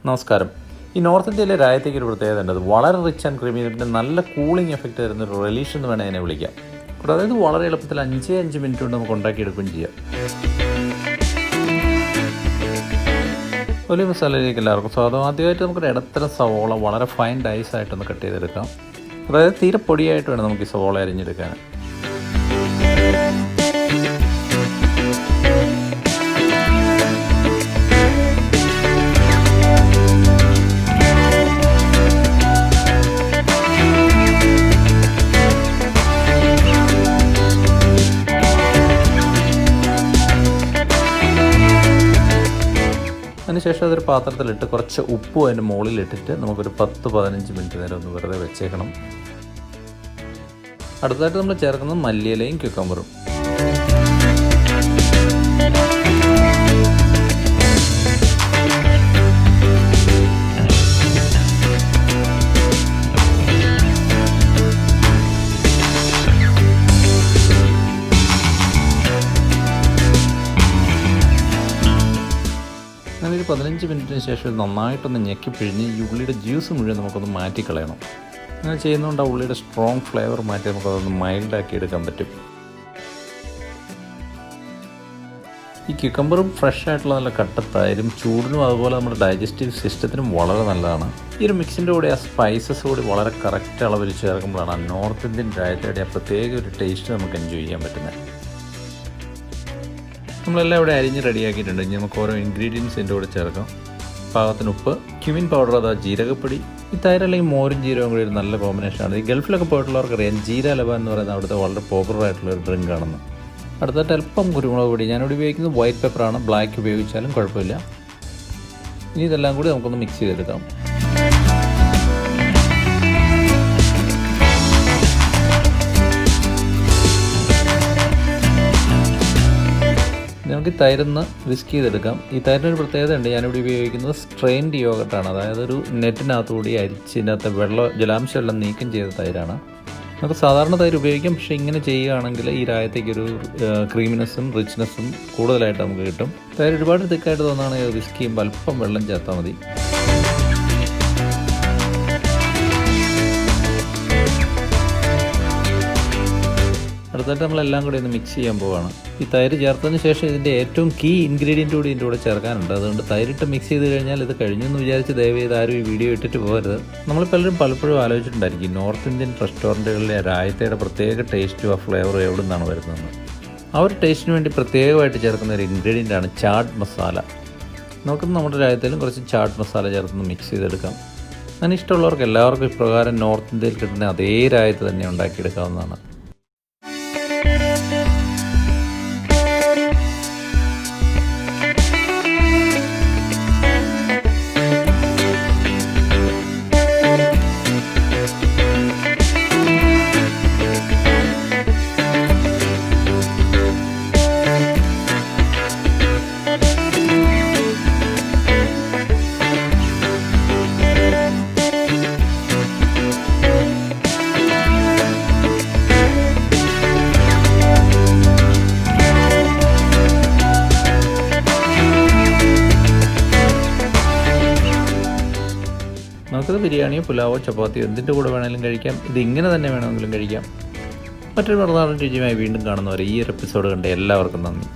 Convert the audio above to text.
നമസ്കാരം. ഈ നോർത്ത് ഇന്ത്യയിലെ രായത്തേക്ക് ഒരു പ്രത്യേകത ഉണ്ട്. അത് വളരെ റിച്ച് ആൻഡ് ക്രീമി, പിന്നെ നല്ല കൂളിംഗ് എഫക്റ്റ് തരുന്ന ഒരു റിലീഷ് എന്ന് വേണേൽ അതിനെ വിളിക്കാം. കൂടാതെ ഇത് വളരെ എളുപ്പത്തിൽ 5 മിനിറ്റ് കൊണ്ട് നമുക്ക് ഉണ്ടാക്കിയെടുക്കുകയും ചെയ്യാം. വലിയ മസാലയിലേക്ക് എല്ലാവർക്കും സ്വാഗതം. ആദ്യമായിട്ട് നമുക്കൊരു ഇടത്തരം സവോള വളരെ ഫൈൻ ഡൈസ് ആയിട്ടൊന്ന് കട്ട് ചെയ്തെടുക്കാം. അതായത് തീരെ പൊടിയായിട്ട് വേണം നമുക്ക് ഈ സവോള അരിഞ്ഞെടുക്കാൻ. അതിനുശേഷം അതൊരു പാത്രത്തിലിട്ട് കുറച്ച് ഉപ്പും അതിൻ്റെ മുകളിലിട്ടിട്ട് നമുക്കൊരു 10-15 മിനിറ്റ് നേരം ഒന്ന് വെറുതെ വെച്ചേക്കണം. അടുത്തതായിട്ട് നമ്മൾ ചേർക്കുന്നത് മല്ലിയിലയും ക്യുക്കമ്പറും. അങ്ങനെ ഒരു 15 മിനിറ്റിന് ശേഷം നന്നായിട്ടൊന്ന് ഞെക്കി പിഴിഞ്ഞ് ഈ ഉള്ളിയുടെ ജ്യൂസ് മുഴുവൻ നമുക്കൊന്ന് മാറ്റിക്കളയണം. അങ്ങനെ ചെയ്യുന്നതുകൊണ്ട് ആ ഉള്ളിയുടെ സ്ട്രോങ് ഫ്ലേവർ മാറ്റി നമുക്കതൊന്ന് മൈൽഡാക്കി എടുക്കാൻ പറ്റും. ഈ ക്യുക്കമ്പറും ഫ്രഷ് ആയിട്ടുള്ള നല്ല കട്ടത്തൈരും ചൂടിനും അതുപോലെ നമ്മുടെ ഡൈജസ്റ്റീവ് സിസ്റ്റത്തിനും വളരെ നല്ലതാണ്. ഈ ഒരു മിക്സിൻ്റെ കൂടെ ആ സ്പൈസസ് കൂടി വളരെ കറക്റ്റ് അളവിൽ ചേർക്കുമ്പോഴാണ് ആ നോർത്ത് ഇന്ത്യൻ രായത്തയുടെ ആ പ്രത്യേക ഒരു ടേസ്റ്റ് നമുക്ക് എൻജോയ് ചെയ്യാൻ പറ്റുന്നത്. നമ്മളെല്ലാം ഇവിടെ അരിഞ്ഞ് റെഡിയാക്കിയിട്ടുണ്ട്. ഇനി നമുക്ക് ഓരോ ഇൻഗ്രീഡിയൻസ് ഇതിൻ്റെ കൂടെ ചേർക്കാം. പാകത്തിന് ഉപ്പ്, ക്യുമിൻ പൗഡർ, അതാ ജീരകപ്പൊടി. ഈ തൈര് അല്ലെങ്കിൽ മോരും ജീരകവും കൂടി ഒരു നല്ല കോമ്പിനേഷനാണ്. ഈ ഗൾഫിലൊക്കെ പോയിട്ടുള്ളവർക്കറിയാം ജീര ലബ എന്ന് പറയുന്നത് അവിടുത്തെ വളരെ പോപ്പുലർ ആയിട്ടുള്ള ഒരു ഡ്രിങ്ക് ആണെന്ന്. അടുത്തായിട്ട് അല്പം കുരുമുളക് പൊടി. ഞാനിവിടെ ഉപയോഗിക്കുന്നത് വൈറ്റ് പെപ്പറാണ്. ബ്ലാക്ക് ഉപയോഗിച്ചാലും കുഴപ്പമില്ല. ഇനി ഇതെല്ലാം കൂടി നമുക്കൊന്ന് മിക്സ് ചെയ്തെടുക്കാം. നമുക്ക് തൈരൊന്ന് വിസ്ക് ചെയ്തെടുക്കാം. ഈ തൈരിനൊരു പ്രത്യേകത ഉണ്ട്. ഞാനിവിടെ ഉപയോഗിക്കുന്നത് സ്ട്രെയിൻഡ് യോഗട്ടാണ്. അതായത് ഒരു നെറ്റിനകത്തുകൂടി അരിച്ചതിനകത്ത് ജലാംശം എല്ലാം നീക്കം ചെയ്ത തൈരാണ്. നമുക്ക് സാധാരണ തൈര് ഉപയോഗിക്കാം, പക്ഷേ ഇങ്ങനെ ചെയ്യുകയാണെങ്കിൽ ഈ രായത്തേക്കൊരു ക്രീമിനെസ്സും റിച്ച്നെസ്സും കൂടുതലായിട്ട് നമുക്ക് കിട്ടും. തൈര് ഒരുപാട് തിക്കായിട്ട് തോന്നുകയാണെങ്കിൽ വിസ്ക് ചെയ്യുമ്പോൾ അല്പം വെള്ളം ചേർത്താൽ മതി. അടുത്തായിട്ട് നമ്മളെല്ലാം കൂടി ഒന്ന് മിക്സ് ചെയ്യാൻ പോവുകയാണ്. ഈ തൈര് ചേർത്തതിന് ശേഷം ഇതിൻ്റെ ഏറ്റവും കീ ഇൻഗ്രീഡിയൻ്റ് കൂടി ഇതിൻ്റെ കൂടെ ചേർക്കാനുണ്ട്. അതുകൊണ്ട് തൈരിട്ട് മിക്സ് ചെയ്ത് കഴിഞ്ഞാൽ ഇത് കഴിഞ്ഞെന്ന് വിചാരിച്ച് ദയവ് ചെയ്ത് ആരും ഈ വീഡിയോ ഇട്ടിട്ട് പോകരുത്. പലപ്പോഴും ആലോചിച്ചിട്ടുണ്ടായിരിക്കും നോർത്ത് ഇന്ത്യൻ റെസ്റ്റോറൻറ്റുകളിലെ രായത്തയുടെ പ്രത്യേക ടേസ്റ്റും ആ ഫ്ലേവറും എവിടെ നിന്നാണ് വരുന്നതെന്ന്. ആ ഒരു ടേസ്റ്റിന് വേണ്ടി പ്രത്യേകമായിട്ട് ചേർക്കുന്ന ഒരു ഇൻഗ്രീഡിയൻ്റാണ് ചാട്ട് മസാല. നമുക്ക് നമ്മുടെ രായത്തിലും കുറച്ച് ചാട്ട് മസാല ചേർത്തൊന്ന് മിക്സ് ചെയ്തെടുക്കാം. അങ്ങനെ ഇഷ്ടമുള്ളവർക്ക് എല്ലാവർക്കും ഇപ്രകാരം നോർത്ത് ഇന്ത്യയിൽ കിട്ടുന്ന അതേ രായത്ത് തന്നെ ഉണ്ടാക്കിയെടുക്കാവുന്നതാണ്. നമുക്കത് ബിരിയാണിയോ പുലാവോ ചപ്പാത്തിയോ എന്തിൻ്റെ കൂടെ വേണമെങ്കിലും കഴിക്കാം. ഇത് ഇങ്ങനെ തന്നെ വേണമെങ്കിലും കഴിക്കാം. മറ്റൊരു പ്രധാന രുചിയുമായി വീണ്ടും കാണുന്നവരെ ഈ ഒരു എപ്പിസോഡ് കണ്ട എല്ലാവർക്കും നന്ദി.